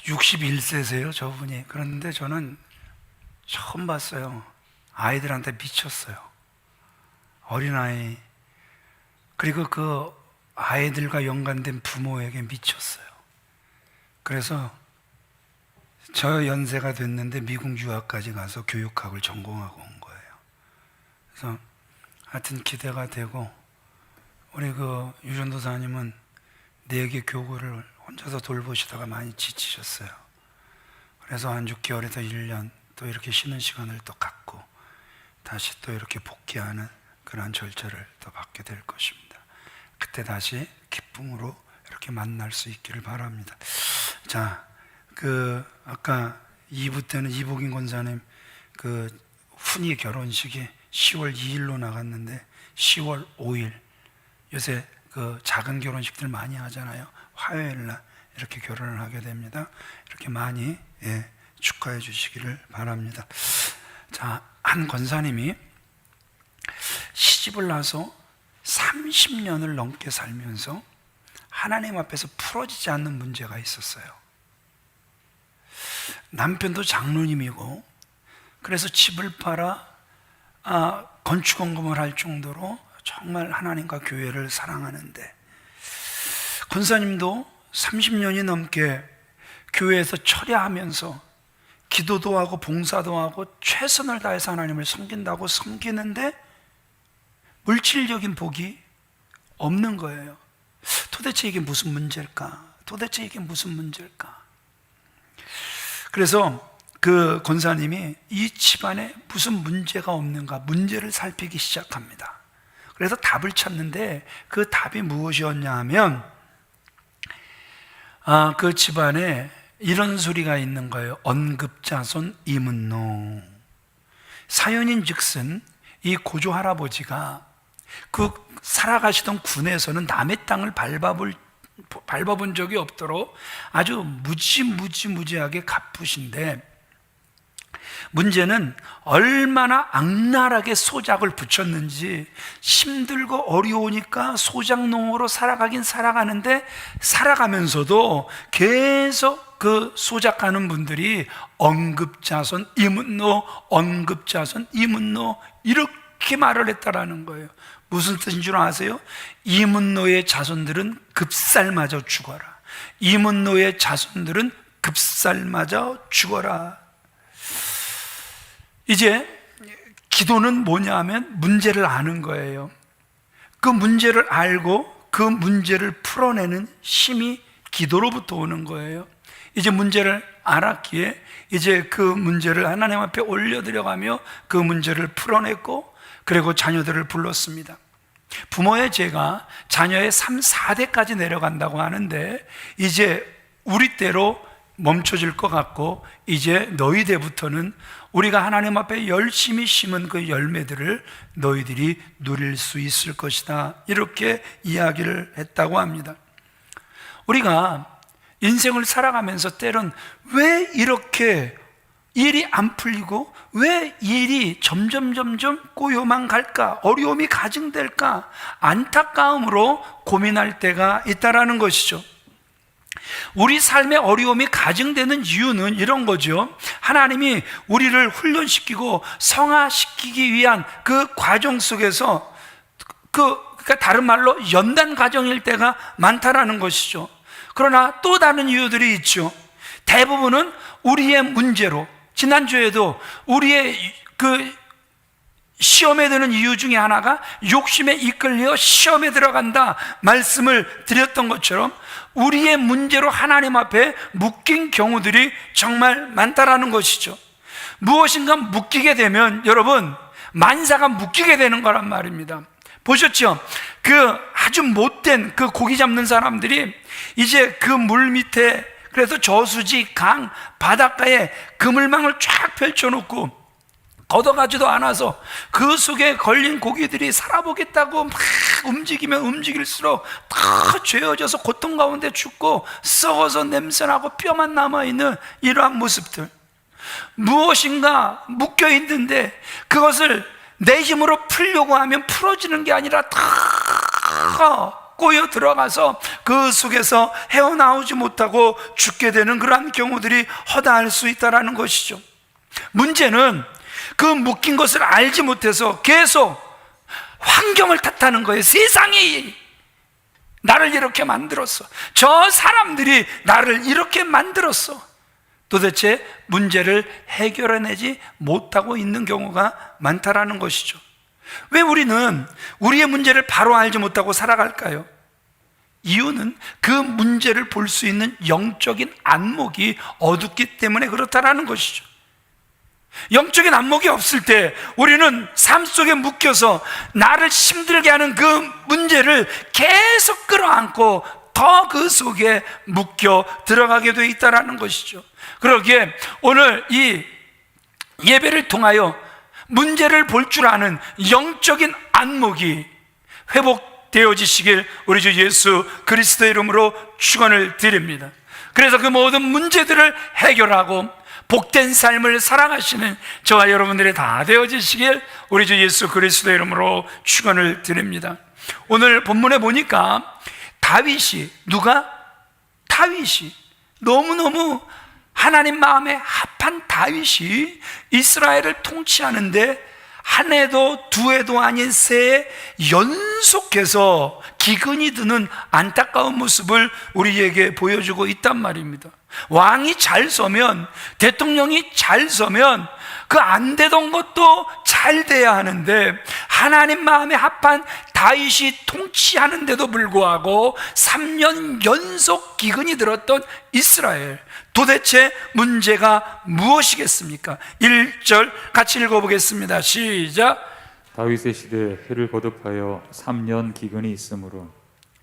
61세세요 저분이. 그런데 저는 처음 봤어요. 아이들한테 미쳤어요. 어린아이, 그리고 그 아이들과 연관된 부모에게 미쳤어요. 그래서 저 연세가 됐는데 미국 유학까지 가서 교육학을 전공하고 온 거예요. 그래서 하여튼 기대가 되고, 우리 그 유전도사님은 4개 교구를 혼자서 돌보시다가 많이 지치셨어요. 그래서 한 6개월에서 1년 또 이렇게 쉬는 시간을 또 갖고 다시 또 이렇게 복귀하는 그런 절차를 또 받게 될 것입니다. 그때 다시 기쁨으로 이렇게 만날 수 있기를 바랍니다. 자, 아까 2부 때는 이복인 권사님 훈이 결혼식이 10월 2일로 나갔는데 10월 5일, 요새 작은 결혼식들 많이 하잖아요. 화요일날 이렇게 결혼을 하게 됩니다. 이렇게 많이 축하해 주시기를 바랍니다. 자, 한 권사님이 시집을 나서 30년을 넘게 살면서 하나님 앞에서 풀어지지 않는 문제가 있었어요. 남편도 장로님이고, 그래서 집을 팔아 건축원금을 할 정도로 정말 하나님과 교회를 사랑하는데, 권사님도 30년이 넘게 교회에서 철야하면서 기도도 하고 봉사도 하고 최선을 다해서 하나님을 섬긴다고 섬기는데 물질적인 복이 없는 거예요. 도대체 이게 무슨 문제일까? 도대체 이게 무슨 문제일까? 그래서 그 권사님이 이 집안에 무슨 문제가 없는가, 문제를 살피기 시작합니다. 그래서 답을 찾는데 그 답이 무엇이었냐 하면, 그 집안에 이런 소리가 있는 거예요. 언급자손 이문노. 사연인 즉슨 이 고조 할아버지가 그 살아가시던 군에서는 남의 땅을 밟아본 적이 없도록 아주 무지하게 갚으신데, 문제는 얼마나 악랄하게 소작을 붙였는지, 힘들고 어려우니까 소작농으로 살아가긴 살아가는데, 살아가면서도 계속 그 소작하는 분들이 언급자손 이문노, 언급자손 이문노 이렇게 말을 했다라는 거예요. 무슨 뜻인 줄 아세요? 이문노의 자손들은 급살맞아 죽어라. 이문노의 자손들은 급살맞아 죽어라. 이제 기도는 뭐냐 하면 문제를 아는 거예요. 그 문제를 알고 그 문제를 풀어내는 힘이 기도로부터 오는 거예요. 이제 문제를 알았기에 이제 그 문제를 하나님 앞에 올려드려가며 그 문제를 풀어냈고, 그리고 자녀들을 불렀습니다. 부모의 죄가 자녀의 3, 4대까지 내려간다고 하는데, 이제 우리 때로 멈춰질 것 같고, 이제 너희 때부터는 우리가 하나님 앞에 열심히 심은 그 열매들을 너희들이 누릴 수 있을 것이다, 이렇게 이야기를 했다고 합니다. 우리가 인생을 살아가면서 때론 왜 이렇게 일이 안 풀리고 왜 일이 점점 꼬여만 갈까, 어려움이 가중될까, 안타까움으로 고민할 때가 있다라는 것이죠. 우리 삶의 어려움이 가중되는 이유는 이런 거죠. 하나님이 우리를 훈련시키고 성화시키기 위한 그 과정 속에서 그러니까 다른 말로 연단 과정일 때가 많다라는 것이죠. 그러나 또 다른 이유들이 있죠. 대부분은 우리의 문제로, 지난주에도 우리의 그 시험에 드는 이유 중에 하나가 욕심에 이끌려 시험에 들어간다 말씀을 드렸던 것처럼, 우리의 문제로 하나님 앞에 묶인 경우들이 정말 많다라는 것이죠. 무엇인가 묶이게 되면 여러분, 만사가 묶이게 되는 거란 말입니다. 보셨죠? 그 아주 못된 그 고기 잡는 사람들이 이제 그 물 밑에, 그래서 저수지, 강, 바닷가에 그물망을 쫙 펼쳐놓고 걷어가지도 않아서 그 속에 걸린 고기들이 살아보겠다고 막 움직이면 움직일수록 다 죄어져서 고통 가운데 죽고 썩어서 냄새나고 뼈만 남아있는 이러한 모습들, 무엇인가 묶여있는데 그것을 내 힘으로 풀려고 하면 풀어지는 게 아니라 다 꼬여 들어가서 그 속에서 헤어나오지 못하고 죽게 되는 그러한 경우들이 허다할 수 있다는 것이죠. 문제는 그 묶인 것을 알지 못해서 계속 환경을 탓하는 거예요. 세상이 나를 이렇게 만들었어, 저 사람들이 나를 이렇게 만들었어. 도대체 문제를 해결해내지 못하고 있는 경우가 많다라는 것이죠. 왜 우리는 우리의 문제를 바로 알지 못하고 살아갈까요? 이유는 그 문제를 볼 수 있는 영적인 안목이 어둡기 때문에 그렇다라는 것이죠. 영적인 안목이 없을 때 우리는 삶 속에 묶여서 나를 힘들게 하는 그 문제를 계속 끌어안고 더 그 속에 묶여 들어가게 돼 있다는 것이죠. 그러기에 오늘 이 예배를 통하여 문제를 볼 줄 아는 영적인 안목이 회복되어지시길 우리 주 예수 그리스도의 이름으로 축원을 드립니다. 그래서 그 모든 문제들을 해결하고 복된 삶을 살아가시는 저와 여러분들이 다 되어지시길 우리 주 예수 그리스도의 이름으로 축원을 드립니다. 오늘 본문에 보니까 다윗이 너무너무 하나님 마음에 합한 다윗이 이스라엘을 통치하는데 한 해도 두 해도 아닌 세 해 연속해서 기근이 드는 안타까운 모습을 우리에게 보여주고 있단 말입니다. 왕이 잘 서면, 대통령이 잘 서면 그 안 되던 것도 잘 돼야 하는데 하나님 마음에 합한 다윗이 통치하는데도 불구하고 3년 연속 기근이 들었던 이스라엘, 도대체 문제가 무엇이겠습니까? 1절 같이 읽어보겠습니다. 시작. 다윗의 시대에 해를 거듭하여 3년 기근이 있으므로.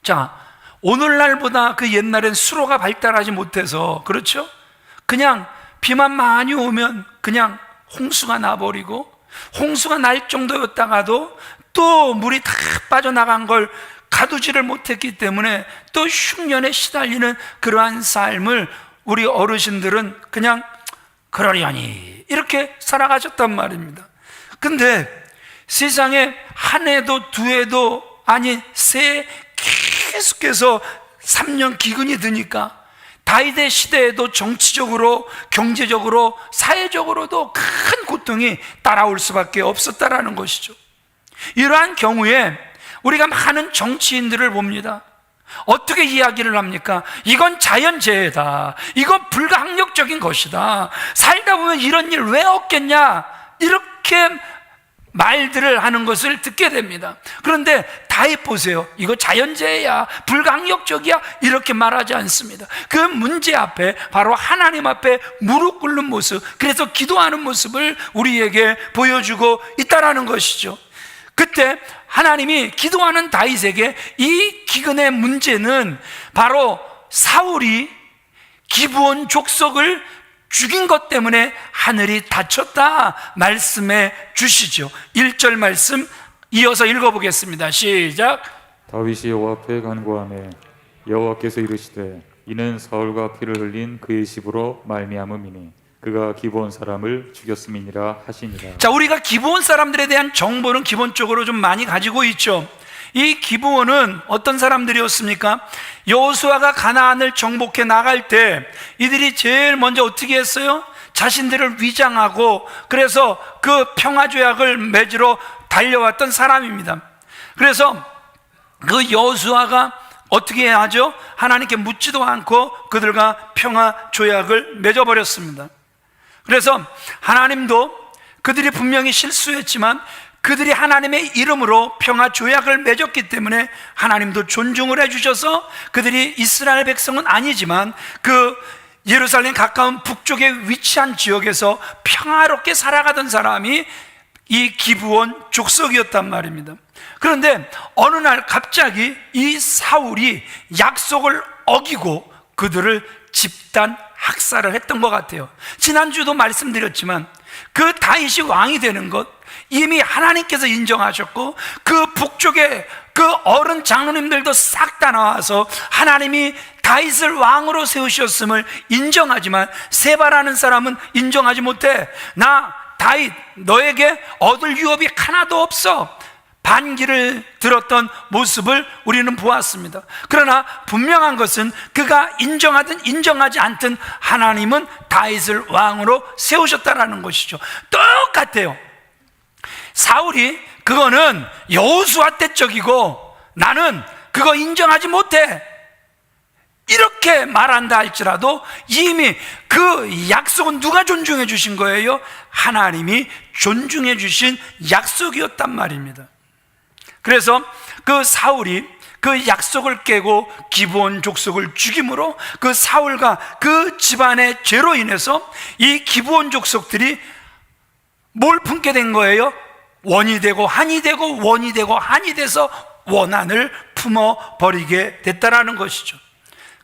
자, 오늘날보다 그 옛날엔 수로가 발달하지 못해서, 그렇죠? 그냥 비만 많이 오면 그냥 홍수가 나버리고, 홍수가 날 정도였다가도 또 물이 다 빠져나간 걸 가두지를 못했기 때문에 또 흉년에 시달리는 그러한 삶을 우리 어르신들은 그냥 그러려니 이렇게 살아가셨단 말입니다. 근데 세상에 한 해도 두 해도 아닌 세 해 계속해서 3년 기근이 드니까 다윗의 시대에도 정치적으로, 경제적으로, 사회적으로도 큰 고통이 따라올 수밖에 없었다라는 것이죠. 이러한 경우에 우리가 많은 정치인들을 봅니다. 어떻게 이야기를 합니까? 이건 자연재해다, 이건 불가항력적인 것이다, 살다 보면 이런 일 왜 없겠냐, 이렇게 말들을 하는 것을 듣게 됩니다. 그런데 다윗 보세요. 이거 자연재해야, 불가항력적이야, 이렇게 말하지 않습니다. 그 문제 앞에 바로 하나님 앞에 무릎 꿇는 모습, 그래서 기도하는 모습을 우리에게 보여주고 있다라는 것이죠. 그때 하나님이 기도하는 다윗에게 이 기근의 문제는 바로 사울이 기브온 족속을 죽인 것 때문에 하늘이 닫혔다 말씀해 주시죠. 1절 말씀 이어서 읽어보겠습니다. 시작. 다윗이 여호와 앞에 간구하매 여호와께서 이르시되 이는 사울과 피를 흘린 그의 집으로 말미암음이니 그가 기브온 사람을 죽였음이니라 하시니라. 자, 우리가 기브온 사람들에 대한 정보는 기본적으로 좀 많이 가지고 있죠. 이 기브온은 어떤 사람들이었습니까? 여호수아가 가나안을 정복해 나갈 때 이들이 제일 먼저 어떻게 했어요? 자신들을 위장하고 그래서 그 평화조약을 맺으러 달려왔던 사람입니다. 그래서 그 여호수아가 어떻게 하죠? 하나님께 묻지도 않고 그들과 평화조약을 맺어버렸습니다. 그래서 하나님도 그들이 분명히 실수했지만 그들이 하나님의 이름으로 평화 조약을 맺었기 때문에 하나님도 존중을 해주셔서 그들이 이스라엘 백성은 아니지만 그 예루살렘 가까운 북쪽에 위치한 지역에서 평화롭게 살아가던 사람이 이 기브온 족속이었단 말입니다. 그런데 어느 날 갑자기 이 사울이 약속을 어기고 그들을 집단 학살을 했던 것 같아요. 지난주도 말씀드렸지만 그 다윗이 왕이 되는 것 이미 하나님께서 인정하셨고 그 북쪽에 그 어른 장로님들도 싹 다 나와서 하나님이 다윗을 왕으로 세우셨음을 인정하지만 세바라는 사람은 인정하지 못해. 나 다윗 너에게 얻을 유업이 하나도 없어, 반기를 들었던 모습을 우리는 보았습니다. 그러나 분명한 것은 그가 인정하든 인정하지 않든 하나님은 다윗을 왕으로 세우셨다라는 것이죠. 똑같아요. 사울이 그거는 여호수아 때 적이고 나는 그거 인정하지 못해, 이렇게 말한다 할지라도 이미 그 약속은 누가 존중해 주신 거예요? 하나님이 존중해 주신 약속이었단 말입니다. 그래서 그 사울이 그 약속을 깨고 기브온 족속을 죽임으로 그 사울과 그 집안의 죄로 인해서 이 기브온 족속들이 뭘 품게 된 거예요? 원이 되고 한이 되고 원이 되고 한이 돼서 원한을 품어버리게 됐다라는 것이죠.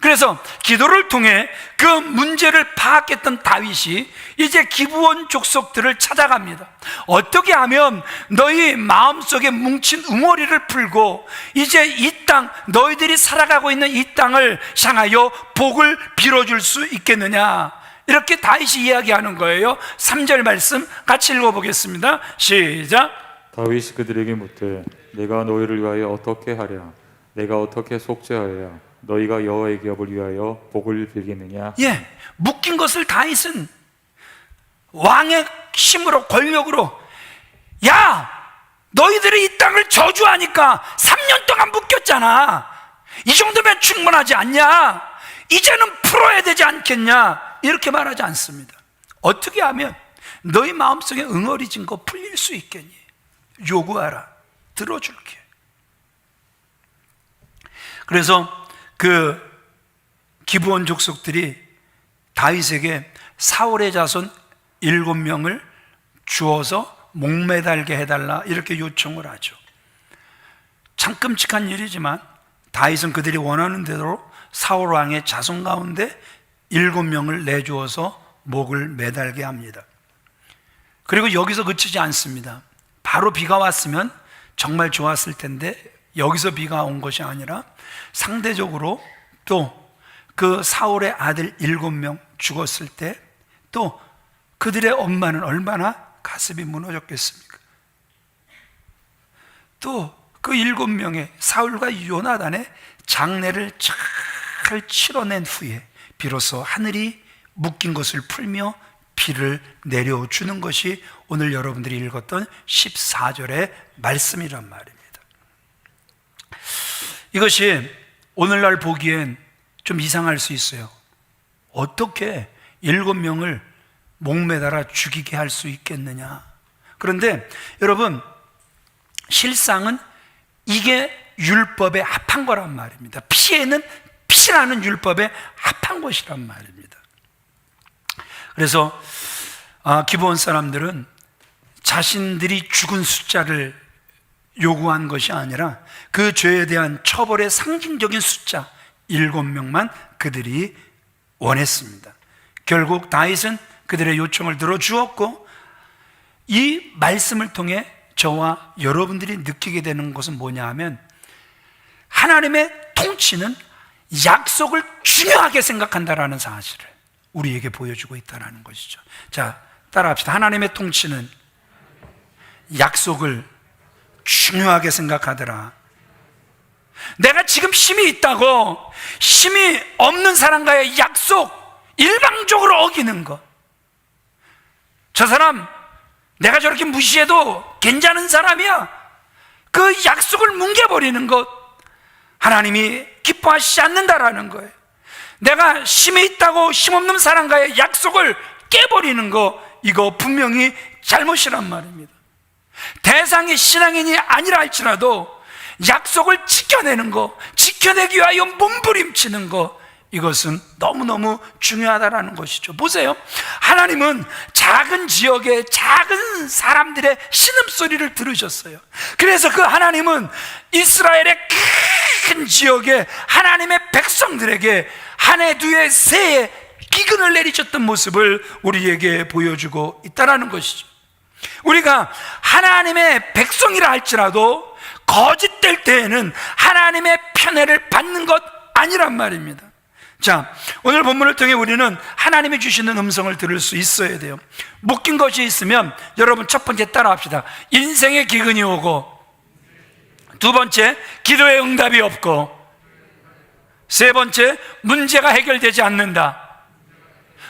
그래서 기도를 통해 그 문제를 파악했던 다윗이 이제 기브온 족속들을 찾아갑니다. 어떻게 하면 너희 마음속에 뭉친 응어리를 풀고 이제 이 땅, 너희들이 살아가고 있는 이 땅을 향하여 복을 빌어줄 수 있겠느냐, 이렇게 다윗이 이야기하는 거예요. 3절 말씀 같이 읽어보겠습니다. 시작. 다윗이 그들에게 묻되 내가 너희를 위하여 어떻게 하랴? 내가 어떻게 속죄하여야 너희가 여호와의 기업을 위하여 복을 빌겠느냐? 예, 묶인 것을 다윗은 왕의 힘으로, 권력으로, 야, 너희들이 이 땅을 저주하니까 3년 동안 묶였잖아, 이 정도면 충분하지 않냐, 이제는 풀어야 되지 않겠냐, 이렇게 말하지 않습니다. 어떻게 하면 너희 마음속에 응어리진 거 풀릴 수 있겠니? 요구하라, 들어줄게. 그래서 그 기브온 족속들이 다윗에게 사울의 자손 7명을 주어서 목매달게 해달라, 이렇게 요청을 하죠. 참 끔찍한 일이지만 다윗은 그들이 원하는 대로 사울 왕의 자손 가운데 7명을 내주어서 목을 매달게 합니다. 그리고 여기서 그치지 않습니다. 바로 비가 왔으면 정말 좋았을 텐데 여기서 비가 온 것이 아니라 상대적으로 또 그 사울의 아들 7명 죽었을 때 또 그들의 엄마는 얼마나 가슴이 무너졌겠습니까? 또 그 7명의 사울과 요나단의 장례를 잘 치러낸 후에 비로소 하늘이 묶인 것을 풀며 비를 내려주는 것이 오늘 여러분들이 읽었던 14절의 말씀이란 말입니다. 이것이 오늘날 보기엔 좀 이상할 수 있어요. 어떻게 7명을 목매달아 죽이게 할 수 있겠느냐. 그런데 여러분, 실상은 이게 율법에 합한 거란 말입니다. 피해는 피라는 율법에 합한 것이란 말입니다. 그래서 기브온 사람들은 자신들이 죽은 숫자를 요구한 것이 아니라 그 죄에 대한 처벌의 상징적인 숫자 7명만 그들이 원했습니다. 결국 다윗은 그들의 요청을 들어주었고, 이 말씀을 통해 저와 여러분들이 느끼게 되는 것은 뭐냐 하면 하나님의 통치는 약속을 중요하게 생각한다라는 사실을 우리에게 보여주고 있다는 것이죠. 자, 따라합시다. 하나님의 통치는 약속을 중요하게 생각하더라. 내가 지금 힘이 있다고 힘이 없는 사람과의 약속 일방적으로 어기는 것, 저 사람 내가 저렇게 무시해도 괜찮은 사람이야, 그 약속을 뭉개버리는 것, 하나님이 기뻐하시지 않는다라는 거예요. 내가 힘이 있다고 힘없는 사람과의 약속을 깨버리는 거, 이거 분명히 잘못이란 말입니다. 대상이 신앙인이 아니라 할지라도 약속을 지켜내는 거, 지켜내기 위하여 몸부림치는 거, 이것은 너무너무 중요하다는 것이죠. 보세요, 하나님은 작은 지역의 작은 사람들의 신음소리를 들으셨어요. 그래서 그 하나님은 이스라엘의 큰 지역의 하나님의 백성들에게 한 해, 두 해, 세 해 기근을 내리셨던 모습을 우리에게 보여주고 있다는 것이죠. 우리가 하나님의 백성이라 할지라도 거짓될 때에는 하나님의 편애를 받는 것 아니란 말입니다. 자, 오늘 본문을 통해 우리는 하나님이 주시는 음성을 들을 수 있어야 돼요. 묶인 것이 있으면 여러분 첫 번째 따라합시다. 인생의 기근이 오고 두 번째, 기도의 응답이 없고, 세 번째, 문제가 해결되지 않는다.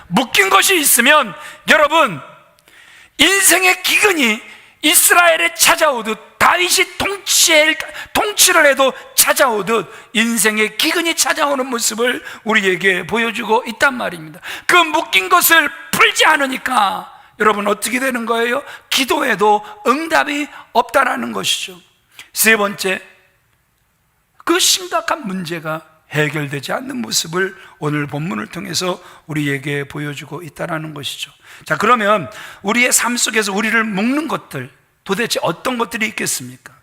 묶인 것이 있으면 여러분, 인생의 기근이 이스라엘에 찾아오듯, 다윗이 통치를 해도 찾아오듯 인생의 기근이 찾아오는 모습을 우리에게 보여주고 있단 말입니다. 그 묶인 것을 풀지 않으니까 여러분 어떻게 되는 거예요? 기도해도 응답이 없다라는 것이죠. 세 번째, 그 심각한 문제가 해결되지 않는 모습을 오늘 본문을 통해서 우리에게 보여주고 있다는 것이죠. 자, 그러면 우리의 삶 속에서 우리를 묶는 것들, 도대체 어떤 것들이 있겠습니까?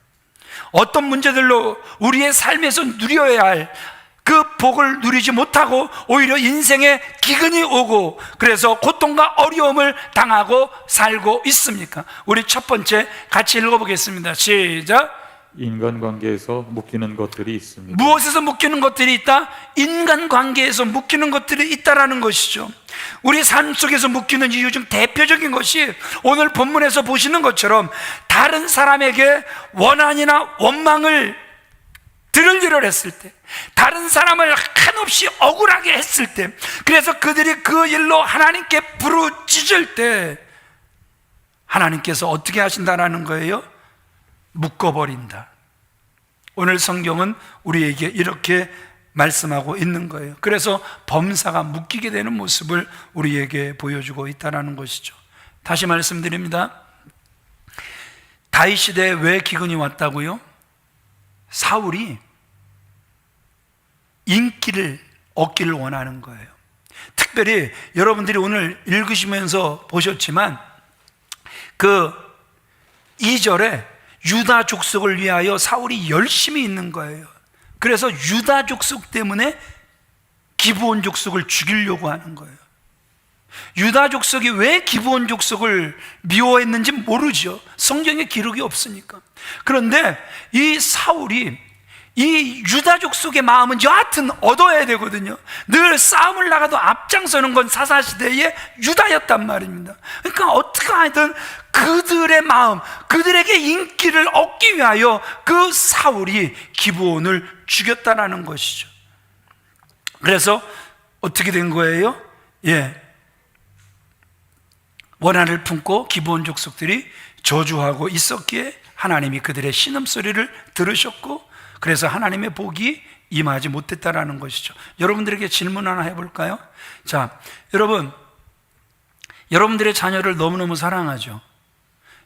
어떤 문제들로 우리의 삶에서 누려야 할 그 복을 누리지 못하고 오히려 인생에 기근이 오고 그래서 고통과 어려움을 당하고 살고 있습니까? 우리 첫 번째 같이 읽어보겠습니다. 시작. 인간관계에서 묶이는 것들이 있습니다. 무엇에서 묶이는 것들이 있다? 인간관계에서 묶이는 것들이 있다라는 것이죠. 우리 삶 속에서 묶이는 이유 중 대표적인 것이 오늘 본문에서 보시는 것처럼 다른 사람에게 원한이나 원망을 들을 일을 했을 때, 다른 사람을 한없이 억울하게 했을 때, 그래서 그들이 그 일로 하나님께 부르짖을 때 하나님께서 어떻게 하신다라는 거예요? 묶어버린다. 오늘 성경은 우리에게 이렇게 말씀하고 있는 거예요. 그래서 범사가 묶이게 되는 모습을 우리에게 보여주고 있다는 것이죠. 다시 말씀드립니다. 다윗 시대에 왜 기근이 왔다고요? 사울이 인기를 얻기를 원하는 거예요. 특별히 여러분들이 오늘 읽으시면서 보셨지만 그 2절에 유다 족속을 위하여 사울이 열심히 있는 거예요. 그래서 유다 족속 때문에 기브온 족속을 죽이려고 하는 거예요. 유다 족속이 왜 기브온 족속을 미워했는지 모르죠. 성경에 기록이 없으니까. 그런데 이 사울이 이 유다 족속의 마음은 여하튼 얻어야 되거든요. 늘 싸움을 나가도 앞장서는 건 사사시대의 유다였단 말입니다. 그러니까 어떻게 하든 그들의 마음, 그들에게 인기를 얻기 위하여 그 사울이 기브온을 죽였다라는 것이죠. 그래서 어떻게 된 거예요? 원한을 품고 기브온 족속들이 저주하고 있었기에 하나님이 그들의 신음소리를 들으셨고 그래서 하나님의 복이 임하지 못했다라는 것이죠. 여러분들에게 질문 하나 해볼까요? 자, 여러분들의 자녀를 너무너무 사랑하죠.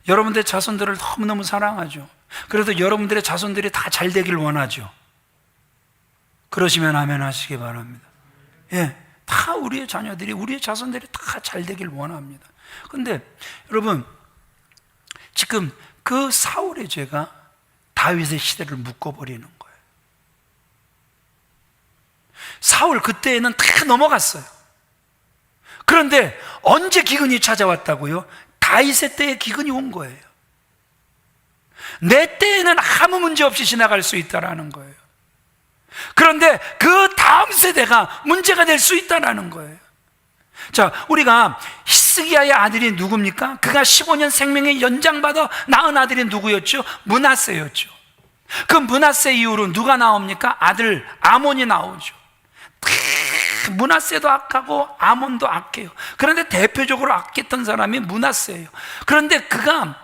여러분들의 자손들을 너무너무 사랑하죠. 그래도 여러분들의 자손들이 다 잘 되길 원하죠. 그러시면 아멘 하시기 바랍니다. 다 우리의 자녀들이, 우리의 자손들이 다 잘 되길 원합니다. 근데 여러분, 지금 그 사울의 죄가 다윗의 시대를 묶어버리는 거예요. 사울 그때에는 다 넘어갔어요. 그런데 언제 기근이 찾아왔다고요? 다윗의 때에 기근이 온 거예요. 내 때에는 아무 문제 없이 지나갈 수 있다라는 거예요. 그런데 그 다음 세대가 문제가 될 수 있다라는 거예요. 자, 우리가 히스기야의 아들이 누굽니까? 그가 15년 생명의 연장받아 낳은 아들이 누구였죠? 므낫세였죠. 그 므낫세 이후로 누가 나옵니까? 아들 아몬이 나오죠. 므낫세도 악하고 아몬도 악해요. 그런데 대표적으로 악했던 사람이 므낫세예요. 그런데 그가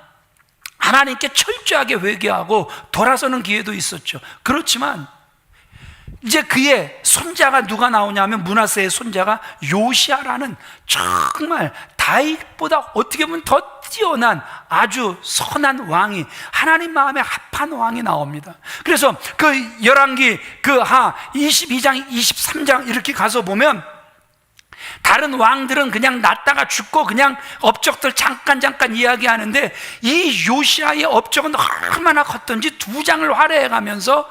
하나님께 철저하게 회개하고 돌아서는 기회도 있었죠. 그렇지만 이제 그의 손자가 누가 나오냐면 므낫세의 손자가 요시아라는 정말 다윗보다 어떻게 보면 더 뛰어난 아주 선한 왕이, 하나님 마음에 합한 왕이 나옵니다. 그래서 그 열왕기 그 하 22장 23장 이렇게 가서 보면 다른 왕들은 그냥 났다가 죽고 그냥 업적들 잠깐 이야기하는데 이 요시아의 업적은 얼마나 컸던지 2장을 활애해 가면서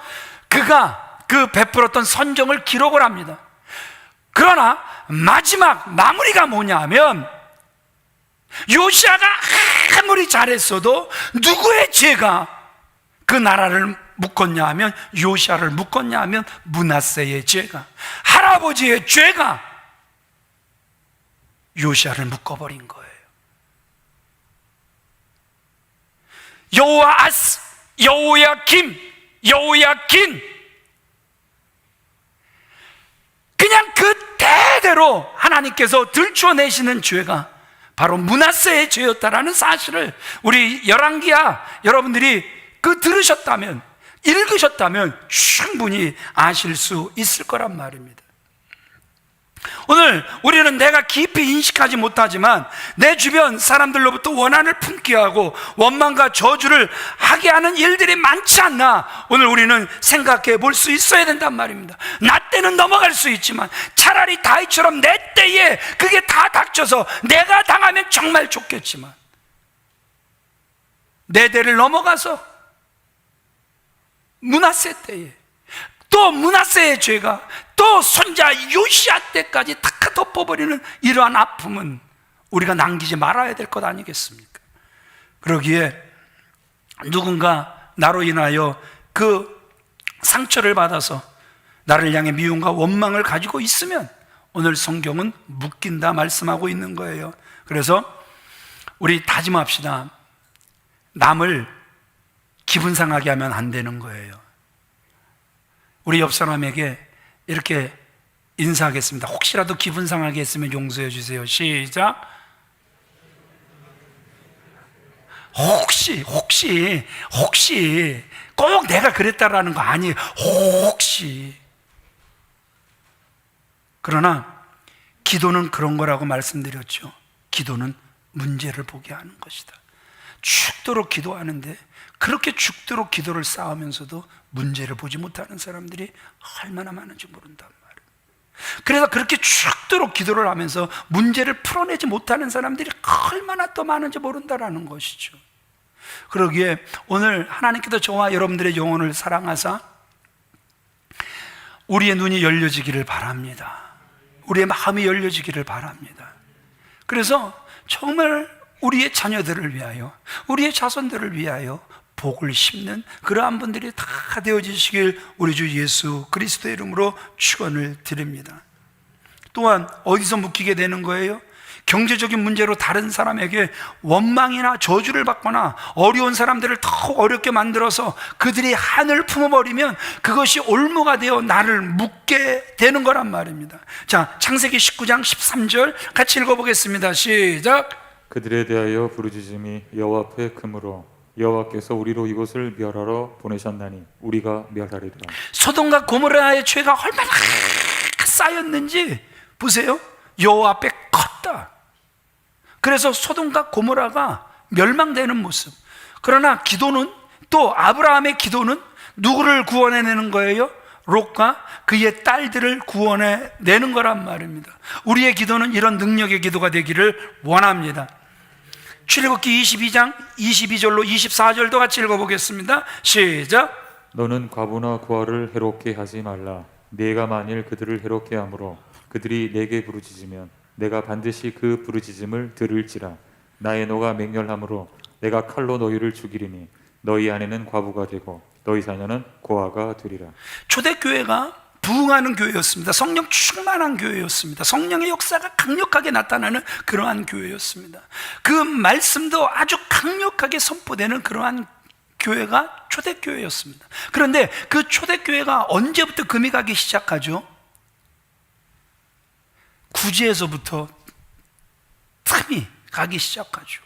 그가 그 베풀었던 선정을 기록을 합니다. 그러나 마지막 마무리가 뭐냐 하면 요시아가 아무리 잘했어도 누구의 죄가 그 나라를 묶었냐 하면, 요시아를 묶었냐 하면 므낫세의 죄가, 할아버지의 죄가 요시아를 묶어버린 거예요. 여호야김, 여호야긴, 그냥 그 대대로 하나님께서 들춰내시는 죄가 바로 므낫세의 죄였다라는 사실을 우리 열왕기야 여러분들이 들으셨다면, 읽으셨다면 충분히 아실 수 있을 거란 말입니다. 오늘 우리는 내가 깊이 인식하지 못하지만 내 주변 사람들로부터 원한을 품게 하고 원망과 저주를 하게 하는 일들이 많지 않나, 오늘 우리는 생각해 볼 수 있어야 된단 말입니다. 나 때는 넘어갈 수 있지만 차라리 다윗처럼 내 때에 그게 다 닥쳐서 내가 당하면 정말 좋겠지만, 내 대를 넘어가서 므낫세 때에 또 므낫세의 죄가 또 손자 요시야 때까지 다 덮어버리는 이러한 아픔은 우리가 남기지 말아야 될 것 아니겠습니까? 그러기에 누군가 나로 인하여 그 상처를 받아서 나를 향해 미움과 원망을 가지고 있으면 오늘 성경은 묶인다 말씀하고 있는 거예요. 그래서 우리 다짐합시다. 남을 기분 상하게 하면 안 되는 거예요. 우리 옆 사람에게 이렇게 인사하겠습니다. 혹시라도 기분 상하게 했으면 용서해 주세요. 시작. 혹시 꼭 내가 그랬다라는 거 아니에요. 혹시. 그러나 기도는 그런 거라고 말씀드렸죠. 기도는 문제를 보게 하는 것이다. 죽도록 기도하는데 그렇게 죽도록 기도를 쌓으면서도 문제를 보지 못하는 사람들이 얼마나 많은지 모른단 말이에요. 그래서 그렇게 죽도록 기도를 하면서 문제를 풀어내지 못하는 사람들이 얼마나 또 많은지 모른다라는 것이죠. 그러기에 오늘 하나님께서 저와 여러분들의 영혼을 사랑하사 우리의 눈이 열려지기를 바랍니다. 우리의 마음이 열려지기를 바랍니다. 그래서 정말 우리의 자녀들을 위하여, 우리의 자손들을 위하여 복을 심는 그러한 분들이 다 되어지시길 우리 주 예수 그리스도의 이름으로 축원을 드립니다. 또한 어디서 묶이게 되는 거예요? 경제적인 문제로 다른 사람에게 원망이나 저주를 받거나 어려운 사람들을 더욱 어렵게 만들어서 그들이 한을 품어버리면 그것이 올무가 되어 나를 묶게 되는 거란 말입니다. 자, 창세기 19장 13절 같이 읽어보겠습니다. 시작. 그들에 대하여 부르짖음이 여호와 앞에 크므로 여호와께서 우리로 이곳을 멸하러 보내셨나니 우리가 멸하리라. 소돔과 고모라의 죄가 얼마나 쌓였는지 보세요. 여호와 앞에 컸다. 그래서 소돔과 고모라가 멸망되는 모습. 그러나 기도는, 또 아브라함의 기도는 누구를 구원해내는 거예요? 롯과 그의 딸들을 구원해내는 거란 말입니다. 우리의 기도는 이런 능력의 기도가 되기를 원합니다. 출애굽기 22장 22절로 24절도 같이 읽어보겠습니다. 시작. 너는 과부나 고아를 해롭게 하지 말라. 네가 만일 그들을 해롭게 함으로 그들이 내게 부르짖으면 내가 반드시 그 부르짖음을 들을지라. 나의 노가 맹렬함으로 내가 칼로 너희를 죽이리니 너희 아내는 과부가 되고 너희 자녀는 고아가 되리라. 초대교회가 부흥하는 교회였습니다. 성령 충만한 교회였습니다. 성령의 역사가 강력하게 나타나는 그러한 교회였습니다. 그 말씀도 아주 강력하게 선포되는 그러한 교회가 초대교회였습니다. 그런데 그 초대교회가 언제부터 금이 가기 시작하죠? 구제에서부터 틈이 가기 시작하죠.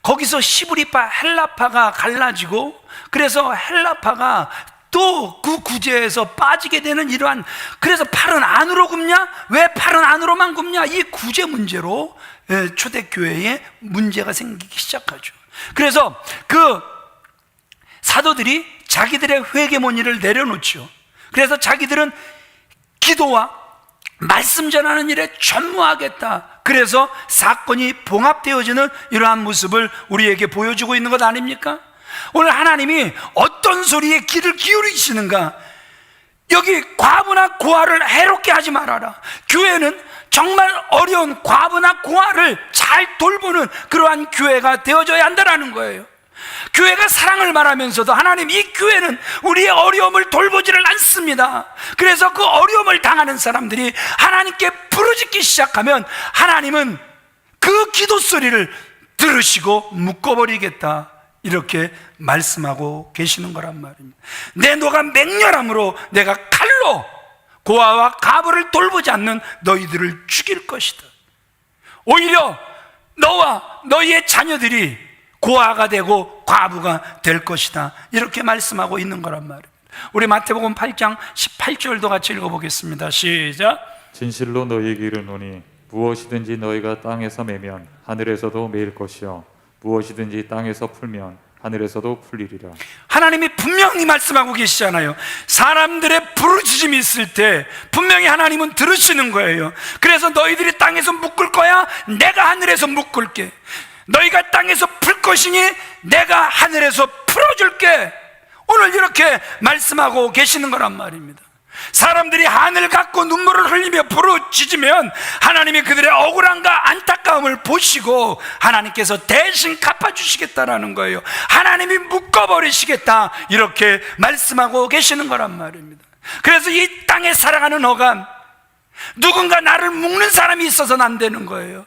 거기서 시브리파 헬라파가 갈라지고, 그래서 헬라파가 또 그 구제에서 빠지게 되는 이러한, 그래서 팔은 안으로 굽냐? 왜 팔은 안으로만 굽냐? 이 구제 문제로 초대교회에 문제가 생기기 시작하죠. 그래서 그 사도들이 자기들의 회개문의를 내려놓죠. 그래서 자기들은 기도와 말씀 전하는 일에 전무하겠다. 그래서 사건이 봉합되어지는 이러한 모습을 우리에게 보여주고 있는 것 아닙니까? 오늘 하나님이 어떤 소리에 귀를 기울이시는가? 여기 과부나 고아를 해롭게 하지 말아라. 교회는 정말 어려운 과부나 고아를 잘 돌보는 그러한 교회가 되어져야 한다는 거예요. 교회가 사랑을 말하면서도 하나님, 이 교회는 우리의 어려움을 돌보지를 않습니다. 그래서 그 어려움을 당하는 사람들이 하나님께 부르짖기 시작하면 하나님은 그 기도 소리를 들으시고 묶어버리겠다, 이렇게 말씀하고 계시는 거란 말입니다. 내 노가 맹렬함으로 내가 칼로 고아와 과부를 돌보지 않는 너희들을 죽일 것이다. 오히려 너와 너희의 자녀들이 고아가 되고 과부가 될 것이다. 이렇게 말씀하고 있는 거란 말입니다. 우리 마태복음 8장 18절도 같이 읽어보겠습니다. 시작. 진실로 너희에게 이르노니 무엇이든지 너희가 땅에서 매면 하늘에서도 매일 것이요 무엇이든지 땅에서 풀면 하늘에서도 풀리리라. 하나님이 분명히 말씀하고 계시잖아요. 사람들의 부르짖음이 있을 때 분명히 하나님은 들으시는 거예요. 그래서 너희들이 땅에서 묶을 거야, 내가 하늘에서 묶을게. 너희가 땅에서 풀 것이니 내가 하늘에서 풀어줄게. 오늘 이렇게 말씀하고 계시는 거란 말입니다. 사람들이 하늘 갖고 눈물을 흘리며 부르짖으면 하나님이 그들의 억울함과 안타까움을 보시고 하나님께서 대신 갚아주시겠다라는 거예요. 하나님이 묶어버리시겠다, 이렇게 말씀하고 계시는 거란 말입니다. 그래서 이 땅에 살아가는 어감, 누군가 나를 묶는 사람이 있어서는 안 되는 거예요.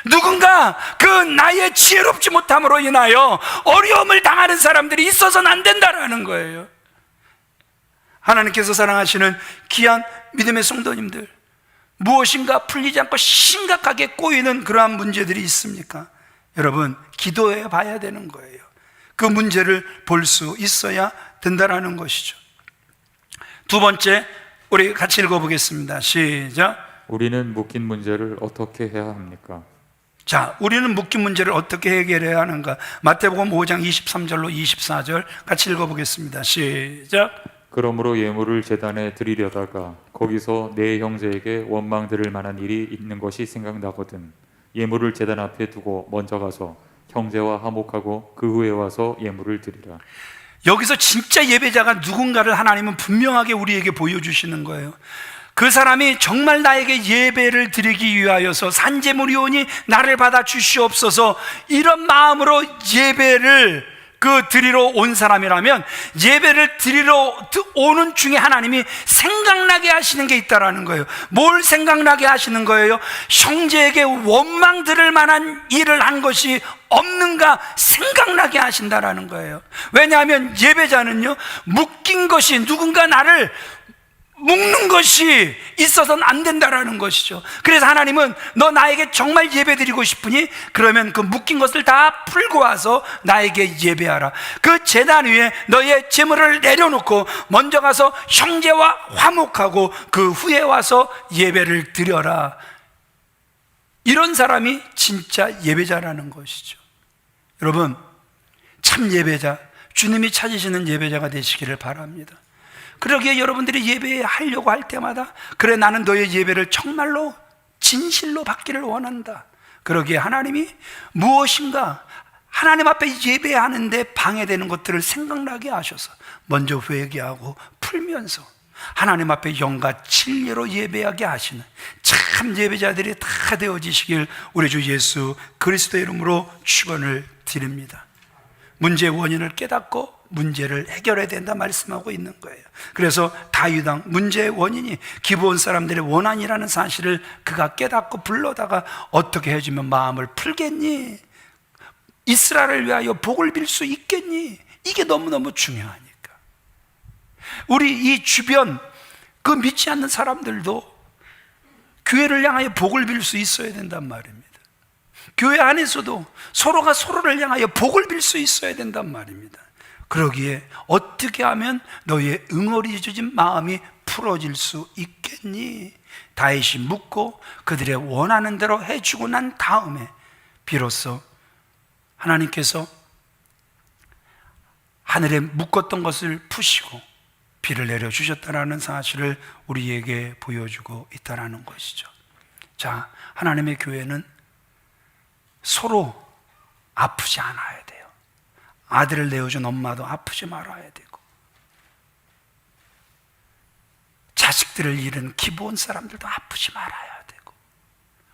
누군가 그 나의 지혜롭지 못함으로 인하여 어려움을 당하는 사람들이 있어서는 안 된다라는 거예요. 하나님께서 사랑하시는 귀한 믿음의 성도님들, 무엇인가 풀리지 않고 심각하게 꼬이는 그러한 문제들이 있습니까? 여러분, 기도해 봐야 되는 거예요. 그 문제를 볼 수 있어야 된다라는 것이죠. 두 번째, 우리 같이 읽어보겠습니다. 시작. 우리는 묶인 문제를 어떻게 해야 합니까? 자, 우리는 묶인 문제를 어떻게 해결해야 하는가? 마태복음 5장 23절로 24절 같이 읽어보겠습니다. 시작. 그러므로 예물을 제단에 드리려다가 거기서 내 형제에게 원망 들을 만한 일이 있는 것이 생각나거든 예물을 제단 앞에 두고 먼저 가서 형제와 화목하고 그 후에 와서 예물을 드리라. 여기서 진짜 예배자가 누군가를 하나님은 분명하게 우리에게 보여주시는 거예요. 그 사람이 정말 나에게 예배를 드리기 위하여서 산제물이 오니 나를 받아 주시옵소서, 이런 마음으로 예배를 드리러 온 사람이라면, 예배를 드리러 오는 중에 하나님이 생각나게 하시는 게 있다라는 거예요. 뭘 생각나게 하시는 거예요? 형제에게 원망 들을 만한 일을 한 것이 없는가 생각나게 하신다라는 거예요. 왜냐하면 예배자는요, 묶인 것이, 누군가 나를 묶는 것이 있어서는 안 된다라는 것이죠. 그래서 하나님은 너 나에게 정말 예배드리고 싶으니 그러면 그 묶인 것을 다 풀고 와서 나에게 예배하라. 그 제단 위에 너의 재물을 내려놓고 먼저 가서 형제와 화목하고 그 후에 와서 예배를 드려라. 이런 사람이 진짜 예배자라는 것이죠. 여러분, 참 예배자, 주님이 찾으시는 예배자가 되시기를 바랍니다. 그러기에 여러분들이 예배하려고 할 때마다, 그래 나는 너의 예배를 정말로 진실로 받기를 원한다. 그러기에 하나님이 무엇인가 하나님 앞에 예배하는데 방해되는 것들을 생각나게 하셔서 먼저 회개하고 풀면서 하나님 앞에 영과 진리로 예배하게 하시는 참 예배자들이 다 되어지시길 우리 주 예수 그리스도의 이름으로 축원을 드립니다. 문제의 원인을 깨닫고 문제를 해결해야 된다 말씀하고 있는 거예요. 그래서 다윗왕, 문제의 원인이 기브온 사람들의 원한이라는 사실을 그가 깨닫고 불러다가 어떻게 해주면 마음을 풀겠니? 이스라엘을 위하여 복을 빌 수 있겠니? 이게 너무너무 중요하니까. 우리 이 주변 그 믿지 않는 사람들도 교회를 향하여 복을 빌 수 있어야 된단 말입니다. 교회 안에서도 서로가 서로를 향하여 복을 빌 수 있어야 된단 말입니다. 그러기에 어떻게 하면 너희의 응어리져진 마음이 풀어질 수 있겠니? 다윗이 묻고 그들의 원하는 대로 해주고 난 다음에 비로소 하나님께서 하늘에 묶었던 것을 푸시고 비를 내려주셨다는 사실을 우리에게 보여주고 있다는 것이죠. 자, 하나님의 교회는 서로 아프지 않아야 돼요. 아들을 내어준 엄마도 아프지 말아야 되고, 자식들을 잃은 기브온 사람들도 아프지 말아야 되고,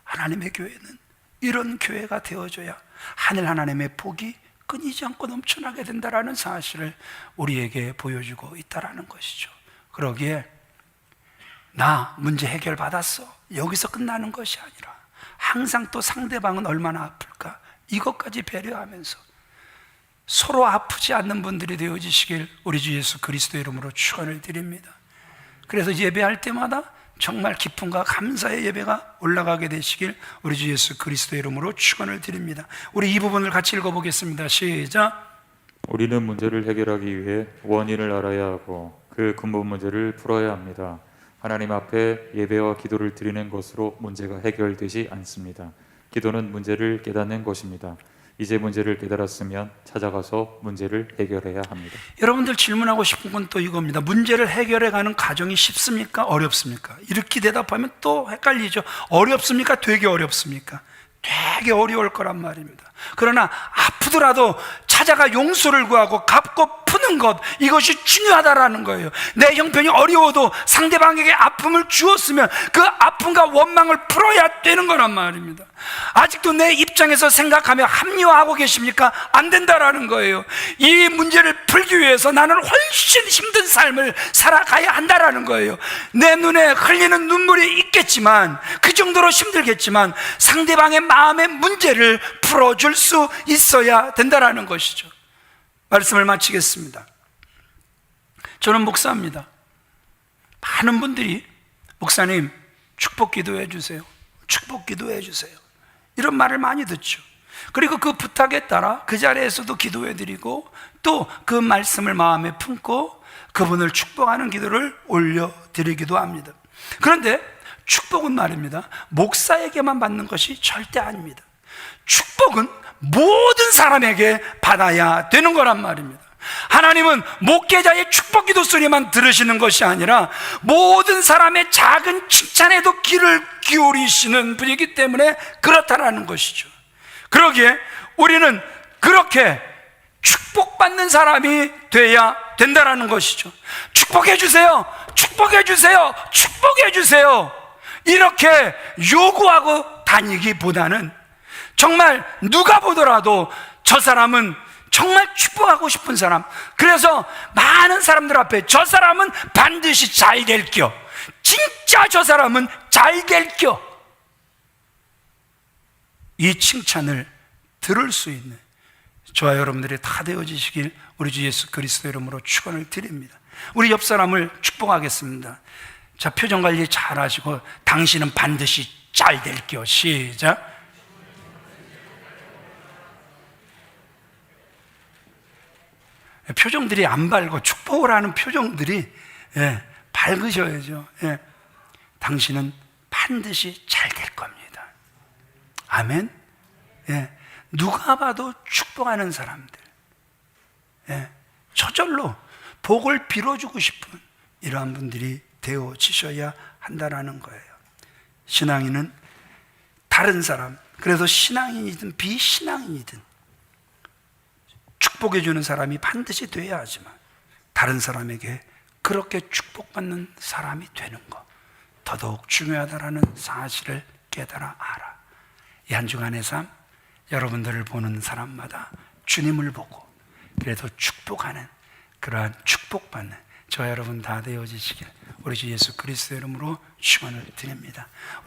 하나님의 교회는 이런 교회가 되어줘야 하늘 하나님의 복이 끊이지 않고 넘쳐나게 된다는 사실을 우리에게 보여주고 있다는 것이죠. 그러기에 나 문제 해결 받았어, 여기서 끝나는 것이 아니라 항상 또 상대방은 얼마나 아플까, 이것까지 배려하면서 서로 아프지 않는 분들이 되어지시길 우리 주 예수 그리스도의 이름으로 축원을 드립니다. 그래서 예배할 때마다 정말 기쁨과 감사의 예배가 올라가게 되시길 우리 주 예수 그리스도의 이름으로 축원을 드립니다. 우리 이 부분을 같이 읽어보겠습니다. 시작. 우리는 문제를 해결하기 위해 원인을 알아야 하고 그 근본 문제를 풀어야 합니다. 하나님 앞에 예배와 기도를 드리는 것으로 문제가 해결되지 않습니다. 기도는 문제를 깨닫는 것입니다. 이제 문제를 깨달았으면 찾아가서 문제를 해결해야 합니다. 여러분들 질문하고 싶은 건 또 이겁니다. 문제를 해결해가는 과정이 쉽습니까? 어렵습니까? 이렇게 대답하면 또 헷갈리죠. 어렵습니까? 되게 어렵습니까? 되게 어려울 거란 말입니다. 그러나 아프더라도 찾아가 용서를 구하고 갚고 푸는 것, 이것이 중요하다라는 거예요. 내 형편이 어려워도 상대방에게 아픔을 주었으면 그 아픔과 원망을 풀어야 되는 거란 말입니다. 아직도 내 입장에서 생각하며 합리화하고 계십니까? 안 된다라는 거예요. 이 문제를 풀기 위해서 나는 훨씬 힘든 삶을 살아가야 한다라는 거예요. 내 눈에 흘리는 눈물이 있겠지만, 그 정도로 힘들겠지만 상대방의 마음의 문제를 풀어줄 수 있어야 된다라는 것이죠. 말씀을 마치겠습니다. 저는 목사입니다. 많은 분들이 목사님 축복 기도해 주세요, 축복 기도해 주세요, 이런 말을 많이 듣죠. 그리고 그 부탁에 따라 그 자리에서도 기도해 드리고 또 그 말씀을 마음에 품고 그분을 축복하는 기도를 올려드리기도 합니다. 그런데 축복은 말입니다, 목사에게만 받는 것이 절대 아닙니다. 축복은 모든 사람에게 받아야 되는 거란 말입니다. 하나님은 목회자의 축복 기도 소리만 들으시는 것이 아니라 모든 사람의 작은 칭찬에도 귀를 기울이시는 분이기 때문에 그렇다라는 것이죠. 그러기에 우리는 그렇게 축복받는 사람이 돼야 된다라는 것이죠. 축복해 주세요, 축복해 주세요, 축복해 주세요, 이렇게 요구하고 다니기보다는 정말 누가 보더라도 저 사람은 정말 축복하고 싶은 사람, 그래서 많은 사람들 앞에 저 사람은 반드시 잘 될 겨, 진짜 저 사람은 잘 될 겨, 이 칭찬을 들을 수 있는 저와 여러분들이 다 되어지시길 우리 주 예수 그리스도 이름으로 축원을 드립니다. 우리 옆 사람을 축복하겠습니다. 자, 표정 관리 잘 하시고 당신은 반드시 잘 될 겨. 시작. 표정들이 안 밝고 축복을 하는 표정들이 밝으셔야죠. 당신은 반드시 잘 될 겁니다. 아멘. 누가 봐도 축복하는 사람들, 저절로 복을 빌어주고 싶은 이러한 분들이 되어지셔야 한다라는 거예요. 신앙인은 다른 사람, 그래서 신앙인이든 비신앙인이든 축복해주는 사람이 반드시 돼야 하지만 다른 사람에게 그렇게 축복받는 사람이 되는 것, 더더욱 중요하다라는 사실을 깨달아 알아. 이 한 주간의 삶, 여러분들을 보는 사람마다 주님을 보고 그래도 축복하는, 그러한 축복받는 저와 여러분 다 되어지시길 우리 주 예수 그리스도 이름으로 축원을 드립니다.